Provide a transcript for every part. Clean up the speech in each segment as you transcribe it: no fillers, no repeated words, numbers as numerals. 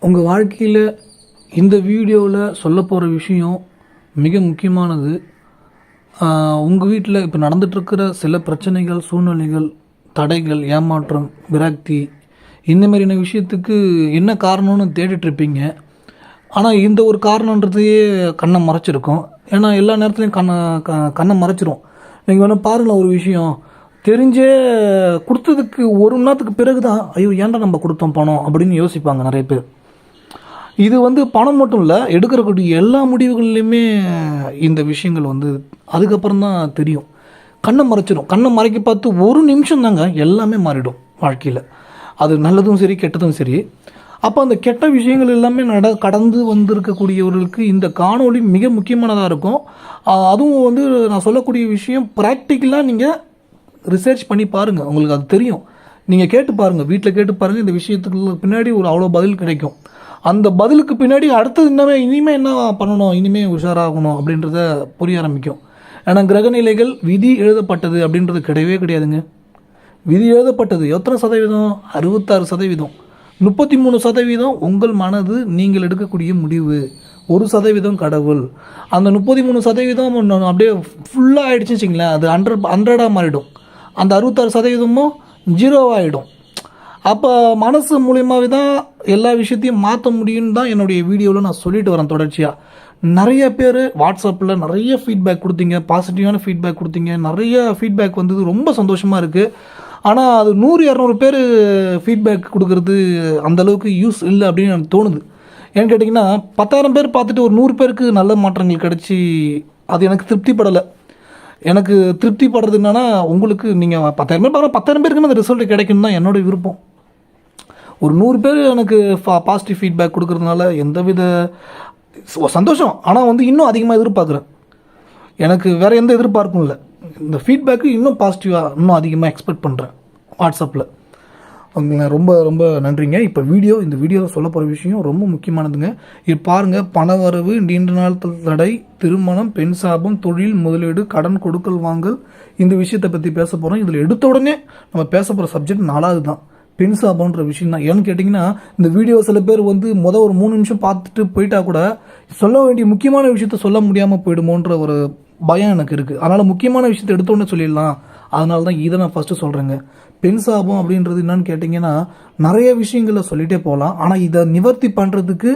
உங்கள் வாழ்க்கையில் இந்த வீடியோவில் சொல்ல போகிற விஷயம் மிக முக்கியமானது. உங்கள் வீட்டில் இப்போ நடந்துகிட்ருக்கிற சில பிரச்சனைகள், சூழ்நிலைகள், தடைகள், ஏமாற்றம், விரக்தி, இந்த மாதிரியான விஷயத்துக்கு என்ன காரணம்னு தேடிட்டுருப்பீங்க. ஆனால் இந்த ஒரு காரணன்றதையே கண்ணை மறைச்சிருக்கோம். ஏன்னா எல்லா நேரத்துலையும் கண்ணை மறைச்சிரும். நீங்கள் வேணால் பாருங்களேன், ஒரு விஷயம் தெரிஞ்சே கொடுத்ததுக்கு ஒரு மணி நேரத்துக்கு பிறகு தான் ஐயோ ஏன்டா நம்ம கொடுத்தோம் பணம் அப்படின்னு யோசிப்பாங்க நிறைய பேர். இது பணம் மட்டும் இல்லை, எடுக்கிறக்கூடிய எல்லா முடிவுகள்லையுமே இந்த விஷயங்கள் அதுக்கப்புறம் தான் தெரியும். கண்ணை மறைச்சிடும். கண்ணை மறைக்க பார்த்து ஒரு நிமிஷம் தாங்க எல்லாமே மாறிடும் வாழ்க்கையில். அது நல்லதும் சரி கெட்டதும் சரி. அப்போ அந்த கெட்ட விஷயங்கள் எல்லாமே கடந்து வந்திருக்கக்கூடியவர்களுக்கு இந்த காணொளி மிக முக்கியமானதாக இருக்கும். அதுவும் நான் சொல்லக்கூடிய விஷயம் ப்ராக்டிக்கலாக நீங்கள் ரிசர்ச் பண்ணி பாருங்கள், உங்களுக்கு அது தெரியும். நீங்கள் கேட்டு பாருங்கள், வீட்டில் கேட்டு பாருங்கள். இந்த விஷயத்துக்கு பின்னாடி ஒரு அவ்வளோ பதில் கிடைக்கும். அந்த பதிலுக்கு பின்னாடி அடுத்தது இனிமேல் என்ன பண்ணணும், இனிமேல் உஷாராகணும் அப்படின்றத புரிய ஆரம்பிக்கும். ஏன்னா கிரகநிலைகள் விதி எழுதப்பட்டது அப்படின்றது கிடையவே கிடையாதுங்க. விதி எழுதப்பட்டது எத்தனை சதவீதம்? 66%. 33% உங்கள் மனது, நீங்கள் எடுக்கக்கூடிய முடிவு. 1% கடவுள். அந்த 33% அப்படியே ஃபுல்லாக ஆகிடுச்சுன்னு வச்சிங்களேன், அது 100 மாறிடும். அந்த 66%மும் 0 ஆகிடும். அப்போ மனசு மூலியமாகவே தான் எல்லா விஷயத்தையும் மாற்ற முடியும்னு தான் என்னுடைய வீடியோவில் நான் சொல்லிட்டு வரேன் தொடர்ச்சியாக. நிறைய பேர் வாட்ஸ்அப்பில் நிறைய ஃபீட்பேக் கொடுத்தீங்க, பாசிட்டிவான ஃபீட்பேக் கொடுத்தீங்க. நிறைய ஃபீட்பேக் வந்தது, ரொம்ப சந்தோஷமாக இருக்குது. ஆனால் அது 100-200 பேர் ஃபீட்பேக் கொடுக்கறது அந்தளவுக்கு யூஸ் இல்லை அப்படின்னு எனக்கு தோணுது. ஏன்னு கேட்டிங்கன்னா 10,000 பேர் பார்த்துட்டு ஒரு 100 பேருக்கு நல்ல மாற்றங்கள் கிடச்சி அது எனக்கு திருப்திப்படலை. எனக்கு திருப்திப்படுறது என்னென்னா, உங்களுக்கு நீங்கள் 10,000 பேர் பார்க்குற 10,000 பேருக்கு அந்த ரிசல்ட் கிடைக்குன்னு தான் என்னோடய விருப்பம். ஒரு 100 பேர் எனக்கு பாசிட்டிவ் ஃபீட்பேக் கொடுக்குறதுனால எந்தவித சந்தோஷம். ஆனால் இன்னும் அதிகமாக எதிர்பார்க்குறேன். எனக்கு வேறு எந்த எதிர்பார்ப்பும் இல்லை. இந்த ஃபீட்பேக்கு இன்னும் பாசிட்டிவாக இன்னும் அதிகமாக எக்ஸ்பெக்ட் பண்ணுறேன் வாட்ஸ்அப்பில். ரொம்ப ரொம்ப நன்றிங்க. இப்போ இந்த வீடியோவில் சொல்ல போகிற விஷயம் ரொம்ப முக்கியமானதுங்க. இது பாருங்கள், பண வரவு, நீண்ட நாள் தடை, திருமணம், பெண் சாபம், தொழில், முதலீடு, கடன் கொடுக்கல் வாங்கல், இந்த விஷயத்தை பற்றி பேச போகிறோம். இதில் எடுத்த உடனே நம்ம பேச போகிற சப்ஜெக்ட் 4வது தான், பெண் சாபம்ன்ற விஷயம் தான். ஏன்னு கேட்டிங்கன்னா, இந்த வீடியோ சில பேர் ஒரு 3 நிமிஷம் பார்த்துட்டு போயிட்டா கூட சொல்ல வேண்டிய முக்கியமான விஷயத்த சொல்ல முடியாமல் போயிடுமோன்ற ஒரு பயம் எனக்கு இருக்குது. அதனால் முக்கியமான விஷயத்தை எடுத்தோடனே சொல்லிடலாம். அதனால தான் இதை நான் ஃபஸ்ட்டு சொல்கிறேங்க. பெண் சாபம் அப்படின்றது என்னன்னு கேட்டிங்கன்னா, நிறைய விஷயங்களை சொல்லிகிட்டே போகலாம். ஆனால் இதை நிவர்த்தி பண்ணுறதுக்கு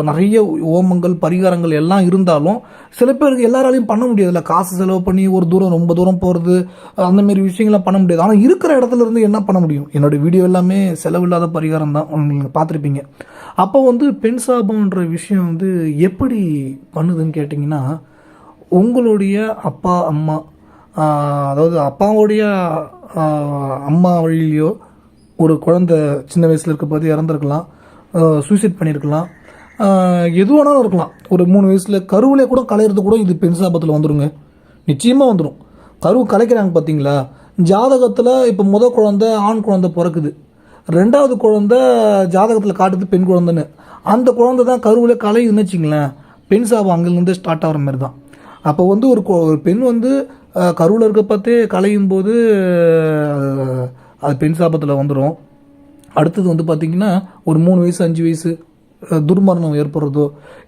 நிறைய ஓமங்கள், பரிகாரங்கள் எல்லாம் இருந்தாலும் சில பேருக்கு எல்லாராலையும் பண்ண முடியாதுல்ல. காசு செலவு பண்ணி ரொம்ப தூரம் போகிறது, அந்தமாரி விஷயங்கள்லாம் பண்ண முடியாது. ஆனால் இருக்கிற இடத்துல இருந்து என்ன பண்ண முடியும்? என்னோடய வீடியோ எல்லாமே செலவில்லாத பரிகாரம் தான், நீங்கள் பார்த்துருப்பீங்க. அப்போ பெண் சாபம்ன்ற விஷயம் எப்படி பண்ணுதுன்னு கேட்டிங்கன்னா, உங்களுடைய அப்பா அம்மா, அதாவது அப்பாவுடைய அம்மா வழியிலையோ ஒரு குழந்தை சின்ன வயசில் இருக்க போது இறந்துருக்கலாம், சூசைட் பண்ணியிருக்கலாம், எது வேணாலும் இருக்கலாம். ஒரு 3 வயசில் கருவிலே கூட கலையிறது கூட இது பெண் சாபத்தில் வந்துடுங்க. நிச்சயமாக வந்துடும். கருவு கலைக்கிறாங்க பார்த்தீங்களா? ஜாதகத்தில் இப்போ முதல் குழந்தை ஆண் குழந்தை பிறக்குது, 2வது குழந்தை ஜாதகத்தில் காட்டுது பெண் குழந்தைன்னு. அந்த குழந்தை தான் கருவிலே கலையுதுன்னு வச்சிங்களேன், பெண் சாபம் அங்கேருந்து ஸ்டார்ட் ஆகிற மாதிரி தான். அப்போ ஒரு பெண் கருவில் இருக்க பார்த்தே கலையும் போது அது பெண் சாபத்தில் வந்துடும். அடுத்தது பார்த்திங்கன்னா ஒரு 3 வயசு 5 வயசு துர்மரணம் ஏற்படுறதோ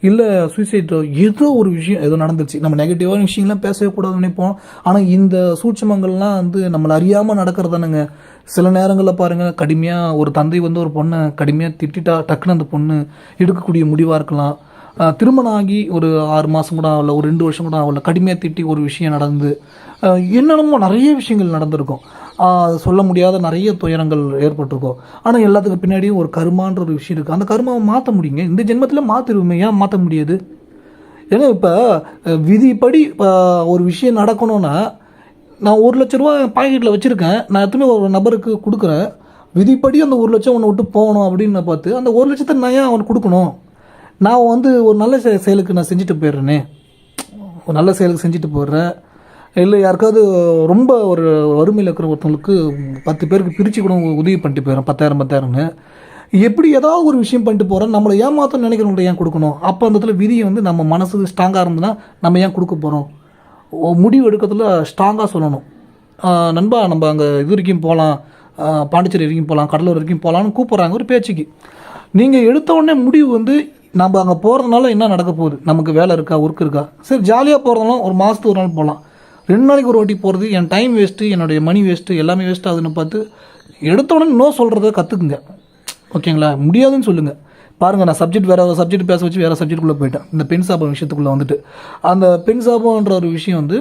இல்லை சூசைட்டோ ஏதோ ஒரு விஷயம் ஏதோ நடந்துருச்சு. நம்ம நெகட்டிவான விஷயங்கள்லாம் பேசவே கூடாதுன்னு நினைப்போம். ஆனால் இந்த சூட்சமங்கள்லாம் நம்மளை அறியாமல் நடக்கிறதானுங்க. சில நேரங்களில் பாருங்கள், கடுமையாக ஒரு தந்தை ஒரு பொண்ணை கடுமையாக திட்டா டக்குன்னு அந்த பொண்ணு எடுக்கக்கூடிய முடிவாக இருக்கலாம். திருமணம் ஆகி ஒரு 6 மாதம் கூட ஆகல, ஒரு 2 வருஷம் கூட ஆகல, கடுமையாக திட்டி ஒரு விஷயம் நடந்து என்னென்னமோ நிறைய விஷயங்கள் நடந்திருக்கும். சொல்ல முடியாத நிறைய துயரங்கள் ஏற்பட்டிருக்கும். ஆனால் எல்லாத்துக்கு பின்னாடியும் ஒரு கர்மான்ற ஒரு விஷயம் இருக்குது. அந்த கர்மாவை மாற்ற முடியுங்க. இந்த ஜென்மத்தில் மாற்றிடுவோமே, ஏன் மாற்ற முடியாது? ஏன்னா இப்போ விதிப்படி ஒரு விஷயம் நடக்கணும்னா, நான் 1 லட்ச ரூபா பாக்கெட்டில் வச்சுருக்கேன், நான் எத்தனை ஒரு நபருக்கு கொடுக்குறேன். விதிப்படி அந்த 1 லட்சம் ஒன்று விட்டு போகணும் அப்படின்னு பார்த்து அந்த 1 லட்சத்தை நான் ஏன் அவனுக்கு கொடுக்கணும்? நான் ஒரு நல்ல செயலுக்கு நான் செஞ்சுட்டு போயிடுறேனே, ஒரு நல்ல செயலுக்கு செஞ்சுட்டு போயிடுறேன். இல்லை யாருக்காவது ரொம்ப ஒரு வறுமையில் இருக்கிற ஒருத்தவங்களுக்கு 10 பேருக்கு பிரித்து கூட உதவி பண்ணிட்டு போயிடுறேன், 10,000 எப்படி ஏதாவது ஒரு விஷயம் பண்ணிட்டு போகிறேன். நம்மளை ஏமாற்றம் நினைக்கிறவங்கள்ட்ட ஏன் கொடுக்கணும்? அப்போ அந்த இடத்துல விதியை நம்ம மனசு ஸ்ட்ராங்காக இருந்ததுன்னா நம்ம ஏன் கொடுக்க போகிறோம்? முடிவு எடுக்கிறதுல ஸ்ட்ராங்காக சொல்லணும். நண்பா நம்ம அங்கே இது வரைக்கும் போகலாம், பாண்டிச்சேரி வரைக்கும் போகலாம், கடலூர் வரைக்கும் போகலான்னு கூப்பிட்றாங்க ஒரு பேச்சுக்கு. நீங்கள் எடுத்த உடனே முடிவு வந்து நம்ம அங்கே போகிறதுனால என்ன நடக்க போகுது, நமக்கு வேலை இருக்கா, ஒர்க் இருக்கா, சரி ஜாலியாக போகிறதுனால ஒரு மாதத்துக்கு ஒரு நாள் போகலாம். 2 நாளைக்கு ஒரு வாட்டி போகிறது என் டைம் வேஸ்ட்டு, என்னுடைய மணி வேஸ்ட்டு, எல்லாமே வேஸ்ட்டு ஆகுதுன்னு பார்த்து எடுத்த உடனே நோ சொல்கிறத கற்றுக்குங்க. ஓகேங்களா? முடியாதுன்னு சொல்லுங்கள். பாருங்கள், நான் வேறு சப்ஜெக்ட் பேச வச்சு வேறு சப்ஜெக்டுக்குள்ளே போயிட்டேன். இந்த பெண் சாபம் விஷயத்துக்குள்ளே வந்துட்டு அந்த பெண் சாபம்ன்ற ஒரு விஷயம் வந்து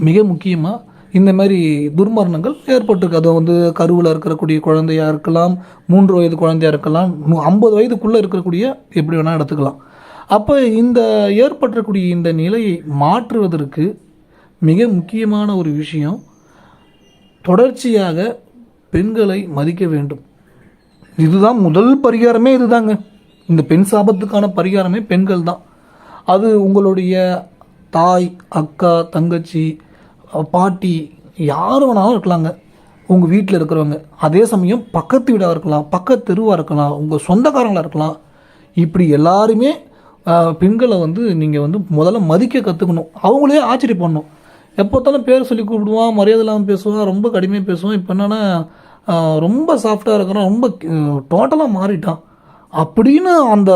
மிக முக்கியமாக இந்த மாதிரி துர்மரணங்கள் ஏற்பட்டிருக்கு. அது வந்து கருவில் இருக்கக்கூடிய குழந்தையாக இருக்கலாம், 3 வயது குழந்தையாக இருக்கலாம், 50 வயதுக்குள்ளே இருக்கக்கூடிய எப்படி வேணால் எடுத்துக்கலாம். அப்போ இந்த ஏற்பட்டிருக்கக்கூடிய இந்த நிலையை மாற்றுவதற்கு மிக முக்கியமான ஒரு விஷயம், தொடர்ச்சியாக பெண்களை மதிக்க வேண்டும். இதுதான் முதல் பரிகாரமே. இதுதாங்க இந்த பெண் சாபத்துக்கான பரிகாரமே பெண்கள் தான். அது உங்களுடைய தாய், அக்கா, தங்கச்சி, பாட்டி, யார் வேணாலும் இருக்கலாங்க, உங்கள் வீட்டில் இருக்கிறவங்க. அதே சமயம் பக்கத்து வீடாக இருக்கலாம், பக்கத்து தெருவாக இருக்கலாம், உங்கள் சொந்தக்காரங்களாக இருக்கலாம். இப்படி எல்லாருமே பெண்களை வந்து நீங்கள் வந்து முதல்ல மதிக்க கற்றுக்கணும். அவங்களே ஆச்சரியப்படணும். எப்போத்தாலும் பேர் சொல்லி கூப்பிடுவான், மரியாதை இல்லாமல் பேசுவான், ரொம்ப கடுமையாக பேசுவான். இப்போ என்னென்னா ரொம்ப சாஃப்டாக இருக்கிறான், ரொம்ப டோட்டலாக மாறிட்டான் அப்படின்னு அந்த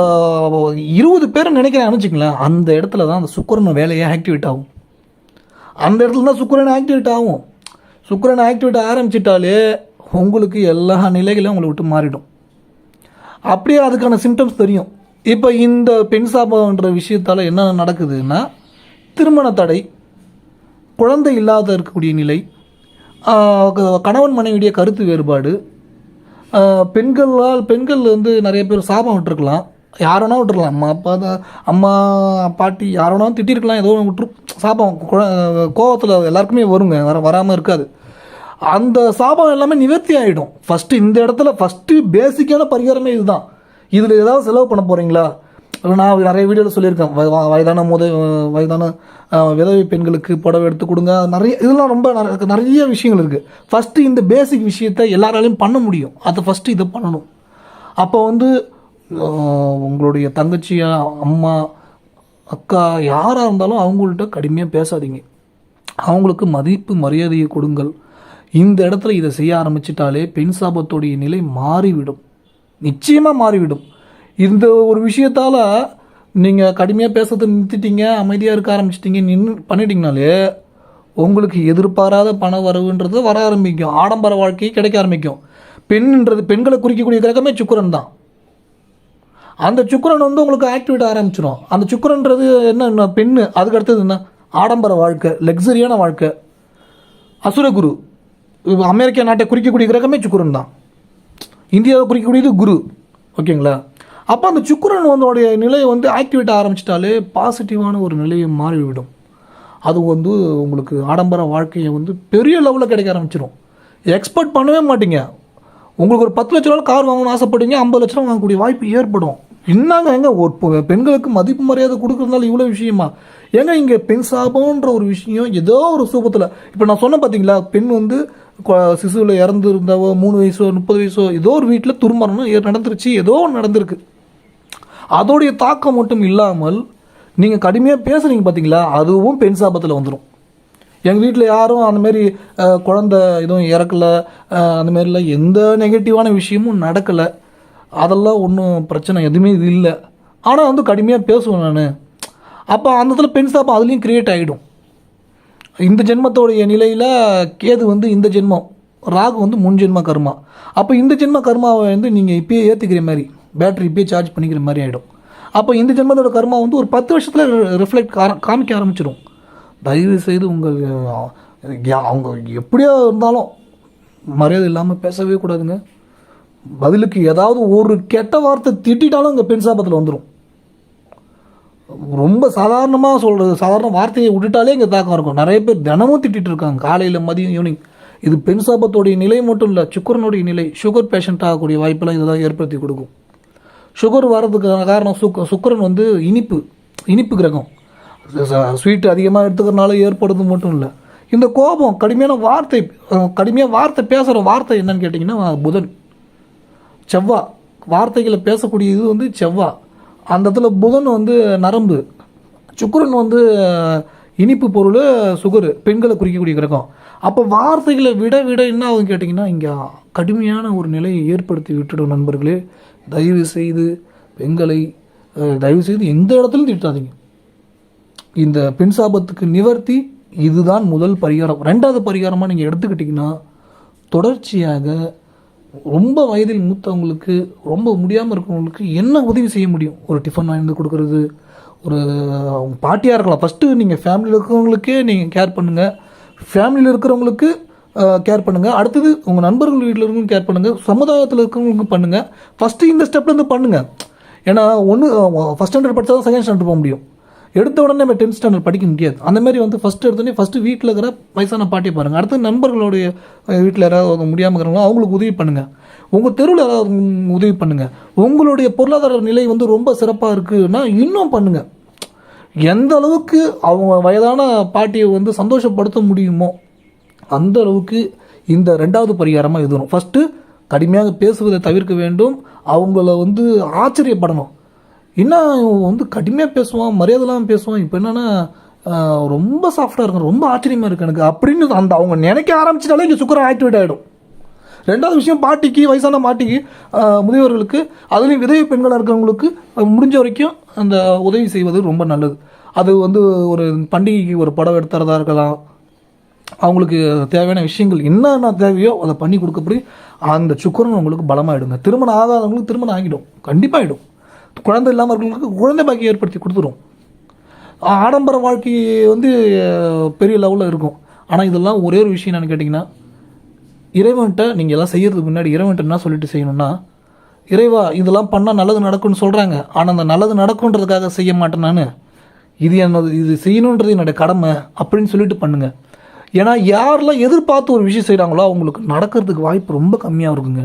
20 பேரை நினைக்கிறேன் வச்சுங்களேன். அந்த இடத்துல தான் அந்த சுக்கிரன் வேலையை ஆக்டிவேட் ஆகும். அந்த இடத்துல தான் சுக்கிரன் ஆக்டிவேட் ஆகும். சுக்கிரன் ஆக்டிவேட் ஆரம்பிச்சிட்டாலே உங்களுக்கு எல்லா நிலைகளும் உங்களை விட்டு மாறிடும். அப்படியே அதுக்கான சிம்டம்ஸ் தெரியும். இப்போ இந்த பெண் சாபம்ன்ற விஷயத்தால் என்ன நடக்குதுன்னா, திருமண தடை, குழந்தை இல்லாத இருக்கக்கூடிய நிலை, கணவன் மனைவியுடைய கருத்து வேறுபாடு, பெண்கள் வந்து நிறைய பேர் சாபம் விட்டுருக்கலாம். யாரோனா விட்டுருக்கலாம், அம்மா அப்பா அம்மா பாட்டி யாரோனா திட்டிருக்கலாம், ஏதோ விட்டுரு. சாபம் கோவத்தில் எல்லாருக்குமே வருங்க, வராமல் இருக்காது. அந்த சாபம் எல்லாமே நிவர்த்தி ஆகிடும். ஃபஸ்ட்டு இந்த இடத்துல பேசிக்கான பரிகாரமே இதுதான். இதில் ஏதாவது செலவு பண்ண போகிறீங்களா? நான் நிறைய வீடியோவில் சொல்லியிருக்கேன், வயதான விதவை பெண்களுக்கு புடவை எடுத்து கொடுங்க, இதெல்லாம் ரொம்ப நிறைய விஷயங்கள் இருக்குது. ஃபஸ்ட்டு இந்த பேசிக் விஷயத்தை எல்லாராலையும் பண்ண முடியும். அதை ஃபஸ்ட்டு இதை பண்ணணும். அப்போ வந்து உங்களுடைய தங்கச்சியா, அம்மா, அக்கா யாராக இருந்தாலும் அவங்கள்ட்ட கடுமையாக பேசாதீங்க. அவங்களுக்கு மதிப்பு மரியாதையை கொடுங்கள். இந்த இடத்துல இதை செய்ய ஆரம்பிச்சிட்டாலே பெண் சாபத்துடைய நிலை மாறிவிடும், நிச்சயமாக மாறிவிடும். இந்த ஒரு விஷயத்தால் நீங்கள் கடுமையாக பேசுறதை நிறுத்திட்டீங்க, அமைதியாக இருக்க ஆரம்பிச்சிட்டிங்க, பண்ணிட்டீங்கனாலே உங்களுக்கு எதிர்பாராத பண வரவுன்றது வர ஆரம்பிக்கும். ஆடம்பர வாழ்க்கை கிடைக்க ஆரம்பிக்கும். பெண்களை குறிக்கக்கூடிய கிரகமே சுக்கிரன் தான். அந்த சுக்கிரன் வந்து உங்களுக்கு ஆக்டிவேட் ஆரம்பிச்சிடும். அந்த சுக்கிரன்றது என்ன, பெண்ணு. அதுக்கு அடுத்தது என்ன, ஆடம்பர வாழ்க்கை, லக்ஸரியான வாழ்க்கை. அசுரகுரு, அமெரிக்கா நாட்டை குறிக்கக்கூடிய கிரகமே சுக்கிரன் தான். இந்தியாவை குறிக்கக்கூடியது குரு. ஓகேங்களா? அப்போ அந்த சுக்கிரன் வந்தோடைய நிலையை வந்து ஆக்டிவேட் ஆரம்பிச்சிட்டாலே பாசிட்டிவான ஒரு நிலையை மாறிவிடும். அது வந்து உங்களுக்கு ஆடம்பர வாழ்க்கையை வந்து பெரிய லெவலில் கிடைக்க ஆரம்பிச்சிடும். எக்ஸ்பெக்ட் பண்ணவே மாட்டீங்க. உங்களுக்கு ஒரு 10 லட்ச ரூபா கார் வாங்கணும்னு ஆசைப்படுவீங்க, 50 லட்ச ரூபா வாங்கக்கூடிய வாய்ப்பு ஏற்படும். என்னங்க ஒரு பெண்களுக்கு மதிப்பு மரியாதை கொடுக்குறதுனால இவ்வளோ விஷயமா? ஏங்க இங்கே பெண் சாபம்ன்ற ஒரு விஷயம் ஏதோ ஒரு சூபத்தில், இப்போ நான் சொன்னேன் பார்த்தீங்களா, பெண் வந்து சிசுவில் இறந்து இருந்தாவோ, 3 வயசோ 30 வயசோ ஏதோ ஒரு வீட்டில் துர்மரணம் நடந்துருச்சு, ஏதோ ஒன்று நடந்திருக்கு. அதோடைய தாக்கம் மட்டும் இல்லாமல் நீங்கள் கடுமையாக பேசுகிறீங்க பார்த்தீங்களா, அதுவும் பெண் சாபத்தில் வந்துடும். எங்கள் வீட்டில் யாரும் அந்தமாரி குழந்தை எதுவும் இறக்கலை, அந்தமாரிலாம் எந்த நெகட்டிவான விஷயமும் நடக்கலை, அதெல்லாம் ஒன்றும் பிரச்சனை எதுவுமே இது இல்லை. ஆனால் வந்து கடுமையாக பேசுவேன் நான். அப்போ அந்த இடத்துல பெண் சாபம் அதுலேயும் க்ரியேட் ஆகிடும். இந்த ஜென்மத்தோடைய நிலையில் கேது வந்து இந்த ஜென்மம், ராகு வந்து முன் ஜென்ம கர்மா. அப்போ இந்த ஜென்ம கர்மாவை வந்து நீங்கள் இப்போயே ஏற்றுக்கிற மாதிரி, பேட்டரி இப்போயே சார்ஜ் பண்ணிக்கிற மாதிரி ஆகிடும். அப்போ இந்த ஜென்மத்தோட கர்மா வந்து ஒரு 10 வருஷத்தில் ரிஃப்ளெக்ட் காமிக்க ஆரம்பிச்சிடும். தயவு செய்து அவங்க எப்படியோ இருந்தாலும் மரியாதை இல்லாமல் பேசவே கூடாதுங்க. பதிலுக்கு ஏதாவது ஒரு கெட்ட வார்த்தை திட்டாலும் இங்கே பெண் சாபத்தில் வந்துடும். ரொம்ப சாதாரணமாக சொல்கிறது, சாதாரண வார்த்தையை விட்டுட்டாலே இங்கே தாக்கம் இருக்கும். நிறைய பேர் தினமும் திட்டிகிட்டு இருக்காங்க, காலையில், மதியம், ஈவினிங். இது பெண் சாபத்தோடைய நிலை மட்டும் இல்லை, சுக்கரனுடைய நிலை. சுகர் பேஷண்ட் ஆகக்கூடிய வாய்ப்பெல்லாம் இதெல்லாம் ஏற்படுத்தி கொடுக்கும். சுகர் வர்றதுக்கான காரணம் சுக்கரன் வந்து இனிப்பு கிரகம். ஸ்வீட்டு அதிகமாக எடுத்துக்கிறனால ஏற்படுறது மட்டும் இல்லை, இந்த கோபம், கடுமையாக வார்த்தை பேசுகிற வார்த்தை என்னன்னு கேட்டிங்கன்னா புதன், செவ்வாய். வார்த்தைகளை பேசக்கூடிய இது வந்து செவ்வாய். அந்த இடத்துல புதன் வந்து நரம்பு, சுக்கிரன் வந்து இனிப்பு பொருள், சுகரு, பெண்களை குறிக்கக்கூடிய கிரகம். அப்போ வார்த்தைகளை விட என்ன ஆகும் கேட்டிங்கன்னா இங்கே கடுமையான ஒரு நிலையை ஏற்படுத்தி விட்டுடும் நண்பர்களே. தயவு செய்து பெண்களை தயவு செய்து எந்த இடத்துலையும் திட்டாதீங்க. இந்த பெண் சாபத்துக்கு நிவர்த்தி இதுதான் முதல் பரிகாரம். ரெண்டாவது பரிகாரமாக நீங்கள் எடுத்துக்கிட்டிங்கன்னா, தொடர்ச்சியாக ரொம்ப வயதில் மூத்தவங்களுக்கு, ரொம்ப முடியாமல் இருக்கிறவங்களுக்கு என்ன உதவி செய்ய முடியும்? ஒரு டிஃபன் வாங்கி வந்து கொடுக்குறது, ஒரு பாட்டியாக இருக்கலாம். ஃபஸ்ட்டு நீங்கள் ஃபேமிலியில் இருக்கிறவங்களுக்கே நீங்கள் கேர் பண்ணுங்கள், ஃபேமிலியில் இருக்கிறவங்களுக்கு கேர் பண்ணுங்கள். அடுத்தது உங்கள் நண்பர்கள் வீட்டில் இருக்கவங்களும் கேர் பண்ணுங்கள், சமுதாயத்தில் இருக்கிறவங்களுக்கும் பண்ணுங்கள். ஃபஸ்ட்டு இந்த ஸ்டெப்லேருந்து பண்ணுங்கள். ஏன்னா ஃபஸ்ட் ஸ்டாண்டர்ட் படித்தா தான் செகண்ட் ஸ்டாண்டர்ட் போக முடியும். எடுத்த உடனே நம்ம 10th ஸ்டாண்டர்ட் படிக்க முடியாது. அந்த மாதிரி வந்து ஃபஸ்ட்டு வீட்டில் இருக்கிற வயசான பாட்டியை பாருங்கள். அடுத்து நண்பர்களுடைய வீட்டில் யாராவது முடியாமல் இருக்கிறவங்களோ அவங்களுக்கு உதவி பண்ணுங்கள். உங்கள் தெருவில் யாராவது உதவி பண்ணுங்கள். உங்களுடைய பொருளாதார நிலை வந்து ரொம்ப சிறப்பாக இருக்குன்னா இன்னும் பண்ணுங்கள். எந்த அளவுக்கு அவங்க வயதான பாட்டியை வந்து சந்தோஷப்படுத்த முடியுமோ அந்த அளவுக்கு இந்த ரெண்டாவது பரிகாரமாக எழுதணும். ஃபஸ்ட்டு கடுமையாக பேசுவதை தவிர்க்க வேண்டும். அவங்கள வந்து ஆச்சரியப்படணும். இன்னும் வந்து கடுமையாக பேசுவான், மரியாதைலாம் பேசுவான், இப்போ என்னென்னா ரொம்ப சாஃப்டாக இருக்கும், ரொம்ப ஆச்சரியமாக இருக்குது எனக்கு அப்படின்னு அந்த அவங்க நினைக்க ஆரம்பிச்சிட்டாலே இங்கே சுக்கரம் ஆக்டிவேட் ஆகிடும். ரெண்டாவது விஷயம், பாட்டிக்கு, வயசான பாட்டிக்கு, முதியவர்களுக்கு, அதுலேயும் விதவை பெண்களாக இருக்கிறவங்களுக்கு முடிஞ்ச வரைக்கும் அந்த உதவி செய்வது ரொம்ப நல்லது. அது வந்து ஒரு பண்டிகைக்கு ஒரு படம் எடுத்துறதா இருக்கலாம், அவங்களுக்கு தேவையான விஷயங்கள் என்னென்ன தேவையோ அதை பண்ணி கொடுக்கப்படி அந்த சுக்கரன் உங்களுக்கு பலமாகிடுங்க. திருமணம் ஆகாதவங்களுக்கு திருமணம் ஆகிடும், கண்டிப்பாக ஆகிடும். குழந்தை இல்லாமல் இருக்கிறவங்களுக்கு குழந்தை பாக்கியம் ஏற்படுத்தி கொடுத்துரும். ஆடம்பர வாழ்க்கை வந்து பெரிய லெவலில் இருக்கும். ஆனால் இதெல்லாம் ஒரே ஒரு விஷயம் என்னென்னு கேட்டிங்கன்னா, இறைவன்கிட்ட நீங்கள் எல்லாம் செய்கிறதுக்கு முன்னாடி இறைவன்கிட்ட என்ன சொல்லிட்டு செய்யணும்னா, இறைவா இதெல்லாம் பண்ணால் நல்லது நடக்கும்னு சொல்கிறாங்க, ஆனால் அந்த நல்லது நடக்குன்றதுக்காக செய்ய மாட்டேன் நான், இது செய்யணுன்றது என்னோடய கடமை அப்படின்னு சொல்லிட்டு பண்ணுங்கள். ஏன்னா யாரெல்லாம் எதிர்பார்த்து ஒரு விஷயம் செய்கிறாங்களோ அவங்களுக்கு நடக்கிறதுக்கு வாய்ப்பு ரொம்ப கம்மியாக இருக்குங்க.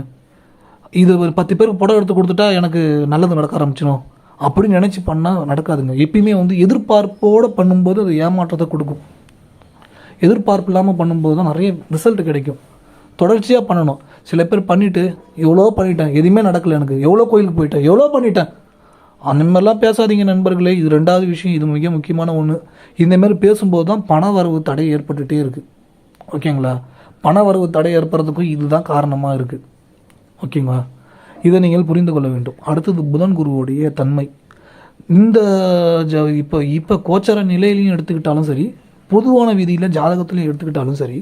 இது ஒரு 10 பேருக்கு படம் எடுத்து கொடுத்துட்டா எனக்கு நல்லது நடக்க ஆரம்பிச்சிடும் அப்படின்னு நினச்சி பண்ணால் நடக்காதுங்க. எப்பயுமே வந்து எதிர்பார்ப்போடு பண்ணும்போது அது ஏமாற்றத்தை கொடுக்கும். எதிர்பார்ப்பு இல்லாமல் பண்ணும்போது தான் நிறைய ரிசல்ட் கிடைக்கும். தொடர்ச்சியாக பண்ணணும். சில பேர் பண்ணிவிட்டு எவ்வளோ பண்ணிட்டேன், எதுவுமே நடக்கலை, எனக்கு எவ்வளோ கோயிலுக்கு போயிட்டேன், எவ்வளோ பண்ணிட்டேன், அந்த மாதிரிலாம் பேசாதீங்க நண்பர்களே. இது ரெண்டாவது விஷயம், இது மிக முக்கியமான ஒன்று. இந்தமாரி பேசும்போது தான் பண வரவு தடை ஏற்பட்டுகிட்டே இருக்குது. ஓகேங்களா? பண வரவு தடை ஏற்படுறதுக்கும் இதுதான் காரணமாக இருக்குது. ஓகேங்களா? இதை நீங்கள் புரிந்து கொள்ள வேண்டும். அடுத்தது புதன் குருவுடைய தன்மை. இந்த இப்போ கோச்சர நிலையிலையும் எடுத்துக்கிட்டாலும் சரி, பொதுவான விதியில் ஜாதகத்திலையும் எடுத்துக்கிட்டாலும் சரி,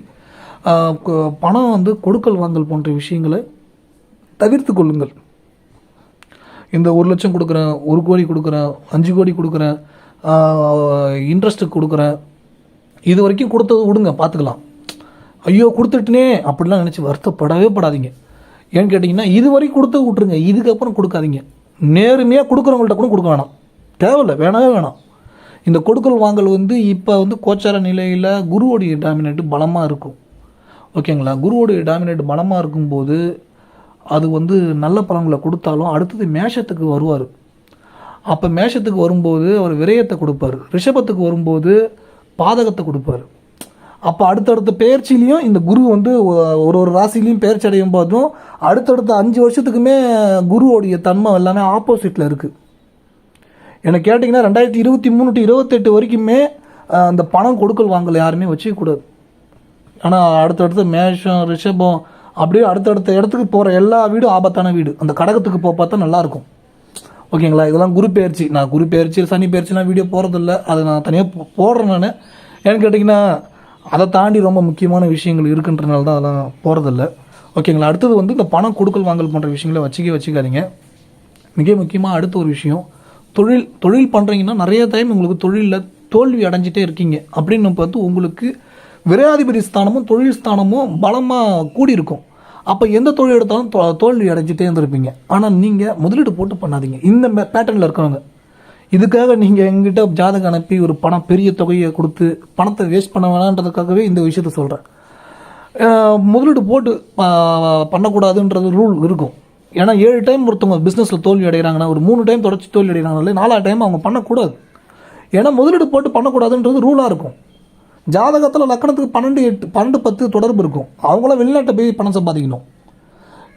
பணம் வந்து கொடுக்கல் வாங்கல் போன்ற விஷயங்களை தவிர்த்து கொள்ளுங்கள். இந்த 1 லட்சம் கொடுக்குறேன், 1 கோடி கொடுக்குறேன், 5 கோடி கொடுக்குறேன், இன்ட்ரெஸ்ட்டுக்கு கொடுக்குறேன், இது வரைக்கும் கொடுத்தது விடுங்க, பார்த்துக்கலாம். ஐயோ கொடுத்துட்டுனே அப்படிலாம் நினச்சி வருத்தப்படவே படாதீங்க. ஏன்னு கேட்டிங்கன்னா, இது வரைக்கும் கொடுத்து விட்ருங்க, இதுக்கப்புறம் கொடுக்காதீங்க. நேர்மையாக கொடுக்குறவங்கள்ட்ட கூட கொடுக்க வேணாம், தேவையில்லை, வேணவே வேணாம். இந்த கொடுக்கல் வாங்கல் வந்து இப்போ வந்து கோச்சார நிலையில் குருவோடைய டாமினேட் பலமாக இருக்கும். ஓகேங்களா? குருவோடைய டாமினேட் பலமாக இருக்கும்போது அது வந்து நல்ல பலன்களை கொடுத்தாலும் அடுத்தது மேஷத்துக்கு வருவார். அப்போ மேஷத்துக்கு வரும்போது அவர் விரயத்தை கொடுப்பார், ரிஷபத்துக்கு வரும்போது பாதகத்தை கொடுப்பார். அப்போ அடுத்தடுத்த பெயர்ச்சிலையும் இந்த குரு வந்து ஒரு ராசிலையும் பெயர்ச்சி அடையும் போதும் அடுத்தடுத்த 5 வருஷத்துக்குமே குருவோடைய தன்மை எல்லாமே ஆப்போசிட்டில் இருக்குது. எனக்கு கேட்டிங்கன்னா 2023 to 28 வரைக்குமே அந்த பணம் கொடுக்கல் வாங்கல் யாருமே வச்சுக்கூடாது. ஆனால் அடுத்தடுத்து மேஷம், ரிஷபம் அப்படியே அடுத்தடுத்த இடத்துக்கு போகிற எல்லா வீடும் ஆபத்தான வீடு. அந்த கடகத்துக்கு போக பார்த்தா நல்லாயிருக்கும். ஓகேங்களா? இதெல்லாம் குரு பெயர்ச்சி. நான் குரு பெயர்ச்சி, சனி பெயர்ச்சிலாம் வீடியோ போகிறதில்ல, அதை நான் தனியாக போடுறேன் நான். ஏன்னு கேட்டிங்கன்னா அதை தாண்டி ரொம்ப முக்கியமான விஷயங்கள் இருக்குன்றனால தான் அதெல்லாம் போகிறதில்ல. ஓகேங்களா? அடுத்தது வந்து இந்த பணம் கொடுக்கல் வாங்கல் போன்ற விஷயங்களை வச்சுக்காதீங்க. மிக முக்கியமாக அடுத்த ஒரு விஷயம், தொழில் பண்ணுறீங்கன்னா நிறைய டைம் உங்களுக்கு தொழிலில் தோல்வி அடைஞ்சிட்டே இருக்கீங்க அப்படின்னு பார்த்து உங்களுக்கு விரையாதிபதி ஸ்தானமும் தொழில் ஸ்தானமும் பலமாக கூடியிருக்கும். அப்போ எந்த தொழில் எடுத்தாலும் தோல்வி அடைஞ்சிட்டே இருந்திருப்பீங்க. ஆனால் நீங்கள் முதலீடு போட்டு பண்ணாதீங்க. இந்த பேட்டர்னில் இருக்கிறவங்க இதுக்காக நீங்கள் எங்கிட்ட ஜாதகம் அனுப்பி ஒரு பெரிய தொகையை கொடுத்து பணத்தை வேஸ்ட் பண்ண வேணான்றதுக்காகவே இந்த விஷயத்த சொல்கிறேன். முதலீடு போட்டு பண்ணக்கூடாதுன்றது ரூல் இருக்கும். ஏன்னா 7 டைம் ஒருத்தவங்க பிஸ்னஸில் தோல்வி அடைகிறாங்கன்னா, ஒரு 3 டைம் தொடர்ச்சி தோல்வி அடைகிறாங்களே, 4ஆவது டைம் அவங்க பண்ணக்கூடாது. ஏன்னா முதலீடு போட்டு பண்ணக்கூடாதுன்றது ரூலாக இருக்கும். ஜாதகத்தில் லக்கணத்துக்கு 12, 10 தொடர்பு இருக்கும். அவங்களாம் வெளிநாட்டை போய் பணம் சம்பாதிக்கணும்,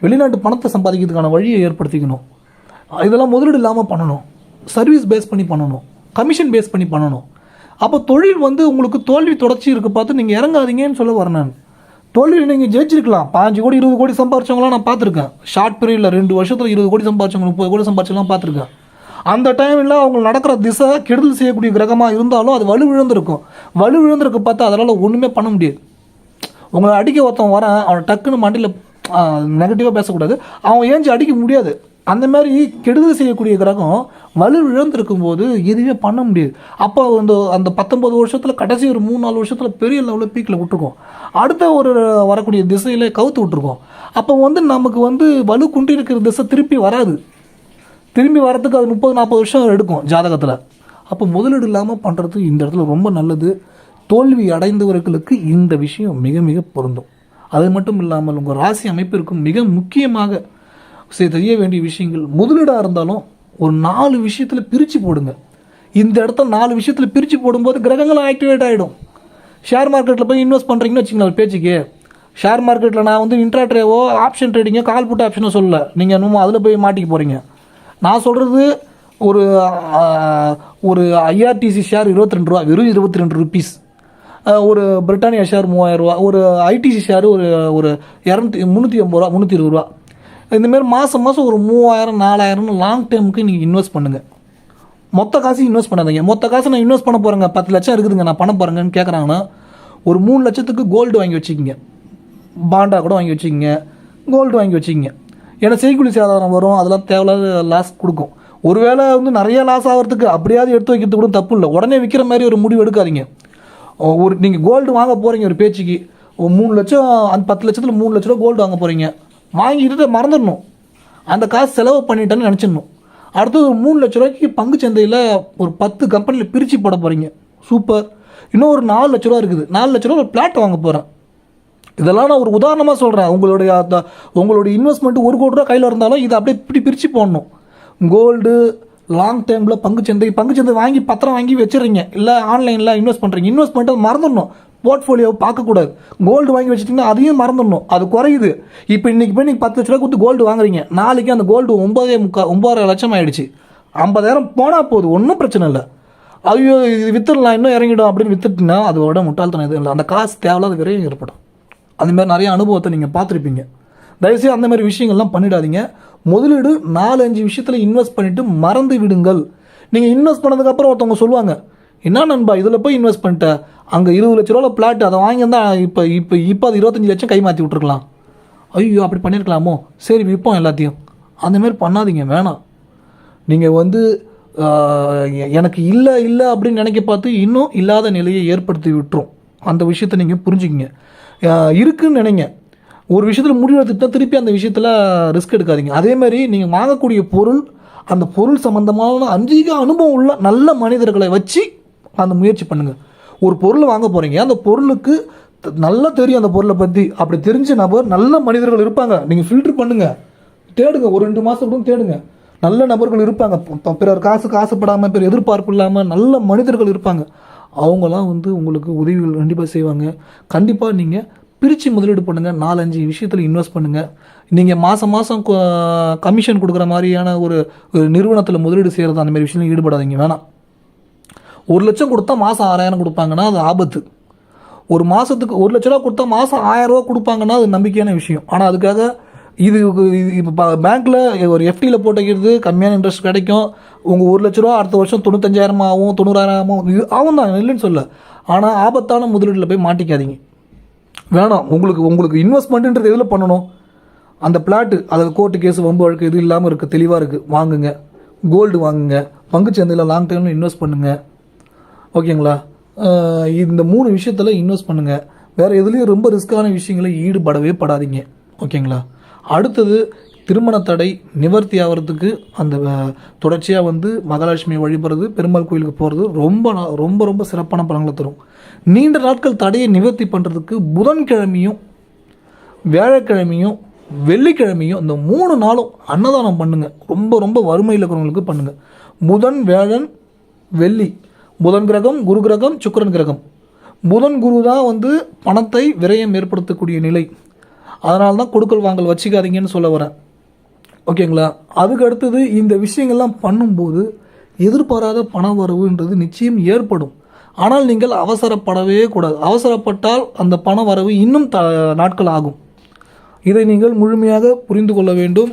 வெளிநாட்டு பணத்தை சம்பாதிக்கிறதுக்கான வழியை ஏற்படுத்திக்கணும். இதெல்லாம் முதலீடு இல்லாமல் பண்ணணும், சர்வீஸ் பேஸ் பண்ணி பண்ணணும், கமிஷன் பேஸ் பண்ணி பண்ணணும். அப்போ தொழில் வந்து உங்களுக்கு தோல்வி தொடர்ச்சி இருக்குது பார்த்து நீங்கள் இறங்காதீங்கன்னு சொல்ல வரேன் நான். தொழில் நீங்கள் ஜெயிச்சிருக்கலாம். 15 கோடி 20 கோடி சம்பாரிச்சவங்களாம் நான் பார்த்துருக்கேன். ஷார்ட் பீரியடில் 2 வருஷத்தில் 20 கோடி சம்பாரிச்சவங்க 30 கோடி சம்பாரிச்சவங்களாம் பார்த்துருக்கேன். அந்த டைமில் அவங்க நடக்கிற திசை கெடுதல் செய்யக்கூடிய கிரகமாக இருந்தாலும் அது வலுவிழந்திருக்கும். வலுவிழந்திருக்கு பார்த்தா அதனால் ஒன்றுமே பண்ண முடியாது. உங்களை அடிக்க ஒருத்தன் வரேன், அவனை டக்குன்னு மண்டியில் நெகட்டிவாக பேசக்கூடாது, அவன் ஏஞ்சி அடிக்க முடியாது. அந்த மாதிரி கெடுதல் செய்யக்கூடிய கிரகம் வலு இழந்திருக்கும் போது எதுவுமே பண்ண முடியாது. அப்போ அந்த 19 வருஷத்தில் கடைசி ஒரு 3-4 வருஷத்தில் பெரிய லெவலில் பீக்கில் விட்டுருக்கோம். அடுத்த ஒரு வரக்கூடிய திசையில் கவுத்து விட்டுருக்கோம். அப்போ நமக்கு வலு குன்றி இருக்கிற திசை திருப்பி வராது. திரும்பி வரத்துக்கு அது 30-40 வருஷம் எடுக்கும் ஜாதகத்தில். அப்போ முதலீடு இல்லாமல் பண்ணுறது இந்த இடத்துல ரொம்ப நல்லது. தோல்வி அடைந்தவர்களுக்கு இந்த விஷயம் மிக மிக பொருந்தும். அது மட்டும் இல்லாமல் உங்கள் ராசி அமைப்பிற்கும் மிக முக்கியமாக செய்ய வேண்டிய விஷயங்கள், முதலீடாக இருந்தாலும் ஒரு 4 விஷயத்தில் பிரித்து போடுங்க. இந்த இடத்துல 4 விஷயத்தில் பிரித்து போடும்போது கிரகங்கள் ஆக்டிவேட் ஆகிடும். ஷேர் மார்க்கெட்டில் போய் இன்வெஸ்ட் பண்ணுறீங்கன்னு வச்சுக்கோங்க. பேச்சுக்கு ஷேர் மார்க்கெட்டில் நான் இன்ட்ராட்ரேவோ ஆப்ஷன் ட்ரேடிங்கோ கால் புட் ஆப்ஷனோ சொல்லலை. நீங்கள் இன்னும் அதில் போய் மாட்டிக்க போகிறீங்க. நான் சொல்கிறது ஒரு ஐஆர்டிசி ஷேர் 22 ரூபா, வெறும் 22 ருபீஸ். ஒரு பிரிட்டானியா ஷேர் 3000 ரூபா, ஒரு ஐடிசி ஷேர் ஒரு 350 ரூபா, 320 ரூபா. இந்தமாரி மாதம் ஒரு 3000 4000 லாங் டேர்முக்கு நீங்கள் இன்வெஸ்ட் பண்ணுங்கள். மொத்த காசு இன்வெஸ்ட் பண்ணாதீங்க. மொத்த காசு நான் இன்வெஸ்ட் பண்ண போகிறேங்க, 10 லட்சம் இருக்குதுங்க, நான் பண்ண போகிறேங்கன்னு கேட்குறாங்கன்னா ஒரு 3 லட்சத்துக்கு கோல்டு வாங்கி வச்சுக்கிங்க, பாண்டா கூட வாங்கி வச்சுக்கிங்க, கோல்டு வாங்கி வச்சுக்கிங்க. ஏன்னா செய்கூலி சேதாரம் வரும், அதெல்லாம் தேவையில்லாத லாஸ் கொடுக்கும். ஒருவேளை நிறைய லாஸ் ஆகிறதுக்கு அப்படியாவது எடுத்து வைக்கிறது கூட தப்பு இல்லை. உடனே விற்கிற மாதிரி ஒரு முடிவு எடுக்காதீங்க. நீங்கள் கோல்டு வாங்க போகிறீங்க ஒரு பேச்சுக்கு, 3 லட்சம், அந்த 10 லட்சத்தில் 3 லட்ச ரூபா கோல்டு வாங்க போகிறீங்க. வாங்கிட்டு மறந்துடணும், அந்த காசு செலவு பண்ணிட்டேன்னு நினச்சிடணும். அடுத்தது ஒரு 3 லட்ச ரூபாய்க்கு பங்கு சந்தையில் ஒரு 10 கம்பெனியில் பிரித்து போட போகிறீங்க. சூப்பர். இன்னும் ஒரு 4 லட்ச ரூபா இருக்குது, 4 லட்ச ரூபா ஒரு பிளாட் வாங்க போகிறேன். இதெல்லாம் நான் ஒரு உதாரணமாக சொல்கிறேன். உங்களுடைய இன்வெஸ்ட்மெண்ட் 1 கோடி ரூபா கையில் இருந்தாலும் இதை அப்படியே இப்படி பிரித்து போடணும். கோல்டு லாங் டைமில் பங்குச்சந்தை வாங்கி பத்திரம் வாங்கி வச்சுருங்க, இல்லை ஆன்லைனில் இன்வெஸ்ட் பண்ணுறீங்க. இன்வெஸ்ட் பண்ணிட்டு அது மறந்துடணும், போர்ட்ஃபோலியோவை பார்க்கக்கூடாது. கோல்டு வாங்கி வச்சுட்டிங்கன்னா அதையும் மறந்துடணும், அது குறையுது. இப்போ இன்றைக்கி போய் நீங்கள் 10 லட்ச ரூபா கொடுத்து கோல்டு வாங்குறீங்க, நாளைக்கு அந்த கோல்டு 9.25 லட்சம் ஆகிடுச்சு. 50,000 போனால் போகுது, ஒன்றும் பிரச்சனை இல்லை. ஐயோ இது விற்றுடலாம், இன்னும் இறங்கிடும் அப்படின்னு விற்றுட்டுனா அதோட முட்டாள்தனம் எதுவும் இல்லை. அந்த காசு தேவையில்லாத விரையும் ஏற்படும். அதுமாதிரி நிறைய அனுபவத்தை நீங்கள் பார்த்துருப்பீங்க. தயவுசெய்து அந்த மாதிரி விஷயங்கள்லாம் பண்ணிடாதீங்க. முதலீடு 4-5 விஷயத்தில் இன்வெஸ்ட் பண்ணிவிட்டு மறந்து விடுங்கள். நீங்கள் இன்வெஸ்ட் பண்ணதுக்கப்புறம் ஒருத்தவங்க சொல்லுவாங்க, என்ன நண்பா இதில் போய் இன்வெஸ்ட் பண்ணிட்டேன், அங்கே 20 லட்ச ரூபாவில் பிளாட், அதை வாங்கியிருந்தால் இப்போ அது 25 லட்சம் கை மாற்றி விட்ருக்கலாம். ஐயோ அப்படி பண்ணியிருக்கலாமோ, சரி விற்போம் எல்லாத்தையும். அந்தமாரி பண்ணாதீங்க, வேணாம். நீங்கள் எனக்கு இல்லை அப்படின்னு நினைக்க பார்த்து இன்னும் இல்லாத நிலையை ஏற்படுத்தி விட்டுரும். அந்த விஷயத்தை நீங்கள் புரிஞ்சுக்கிங்க. இருக்குன்னு நினைங்க. ஒரு விஷயத்தில் முடிவெடுத்துட்டா திருப்பி அந்த விஷயத்தில் ரிஸ்க் எடுக்காதீங்க. அதேமாதிரி நீங்கள் வாங்கக்கூடிய பொருள், அந்த பொருள் சம்மந்தமான அதிக அனுபவம் உள்ள நல்ல மனிதர்களை வச்சு அந்த முயற்சி பண்ணுங்கள். ஒரு பொருளை வாங்க போகிறீங்க, அந்த பொருளுக்கு நல்லா தெரியும் அந்த பொருளை பற்றி, அப்படி தெரிஞ்ச நபர் நல்ல மனிதர்கள் இருப்பாங்க. நீங்கள் ஃபில்ட்ரு பண்ணுங்கள், தேடுங்க, ஒரு 2 மாதம் கூட தேடுங்க. நல்ல நபர்கள் இருப்பாங்க, பிறர் காசுக்கு ஆசைப்படாமல், பிறர் எதிர்பார்ப்பு இல்லாமல் நல்ல மனிதர்கள் இருப்பாங்க. அவங்களாம் உங்களுக்கு உதவிகள் கண்டிப்பாக செய்வாங்க. கண்டிப்பாக நீங்கள் பிரித்து முதலீடு பண்ணுங்கள். 4-5 விஷயத்தில் இன்வெஸ்ட் பண்ணுங்கள். நீங்கள் மாதம் கமிஷன் கொடுக்குற மாதிரியான ஒரு நிறுவனத்தில் முதலீடு செய்கிறது, அந்த மாதிரி விஷயம் ஈடுபடாதீங்க, வேணாம். 1 லட்சம் கொடுத்தா மாதம் 6,000 கொடுப்பாங்கன்னா அது ஆபத்து. ஒரு மாதத்துக்கு 1 லட்ச ரூபா கொடுத்தா மாதம் 1000 ரூபா கொடுப்பாங்கன்னா அது நம்பிக்கையான விஷயம். ஆனால் அதுக்காக இப்போ பேங்க்கில் ஒரு எஃப்டியில் போட்டு வைக்கிறது கம்மியான இன்ட்ரெஸ்ட் கிடைக்கும். உங்கள் 1 லட்ச ரூபா அடுத்த வருஷம் 95,000 ஆகும், 90,000 ஆகும் தான், இல்லைன்னு சொல்ல. ஆனால் ஆபத்தான முதலீட்டில் போய் மாட்டிக்காதீங்க, வேணாம். உங்களுக்கு இன்வெஸ்ட்மெண்ட்டுன்றது எதில் பண்ணணும்? அந்த பிளாட்டு, அதாவது கோர்ட்டு கேஸ் வம்பு வழக்கு இது இல்லாமல் இருக்குது, தெளிவாக இருக்குது, வாங்குங்க. கோல்டு வாங்குங்க, பங்குச்சந்தையில் லாங் டைமில் இன்வெஸ்ட் பண்ணுங்கள். ஓகேங்களா? இந்த 3 விஷயத்தில் இன்வெஸ்ட் பண்ணுங்கள். வேறு எதுலேயும் ரொம்ப ரிஸ்க்கான விஷயங்களை ஈடுபடவே படாதீங்க. ஓகேங்களா? அடுத்தது திருமண தடை நிவர்த்தி ஆகிறதுக்கு அந்த தொடர்ச்சியாக மகாலட்சுமி வழிபடுறது, பெருமாள் கோயிலுக்கு போகிறது ரொம்ப ரொம்ப ரொம்ப சிறப்பான பலன்களை தரும். நீண்ட நாட்கள் தடையை நிவர்த்தி பண்ணுறதுக்கு புதன்கிழமையும் வியாழக்கிழமையும் வெள்ளிக்கிழமையும் இந்த 3 நாளும் அன்னதானம் பண்ணுங்கள். ரொம்ப ரொம்ப வறுமையில் இருக்கிறவங்களுக்கு பண்ணுங்கள். புதன் வியாழன் வெள்ளி, புதன் கிரகம், குரு கிரகம், சுக்கிரன் கிரகம். புதன் குரு தான் பணத்தை விரயம் ஏற்படுத்தக்கூடிய நிலை. அதனால தான் கொடுக்கல் வாங்கல் வச்சுக்காதீங்கன்னு சொல்ல வரேன். ஓகேங்களா? அதுக்கு அடுத்தது இந்த விஷயங்கள்லாம் பண்ணும்போது எதிர்பாராத பண வரவுன்றது நிச்சயம் ஏற்படும். ஆனால் நீங்கள் அவசரப்படவே கூடாது. அவசரப்பட்டால் அந்த பண வரவு இன்னும் நாட்கள் ஆகும். இதை நீங்கள் முழுமையாக புரிந்து கொள்ள வேண்டும்.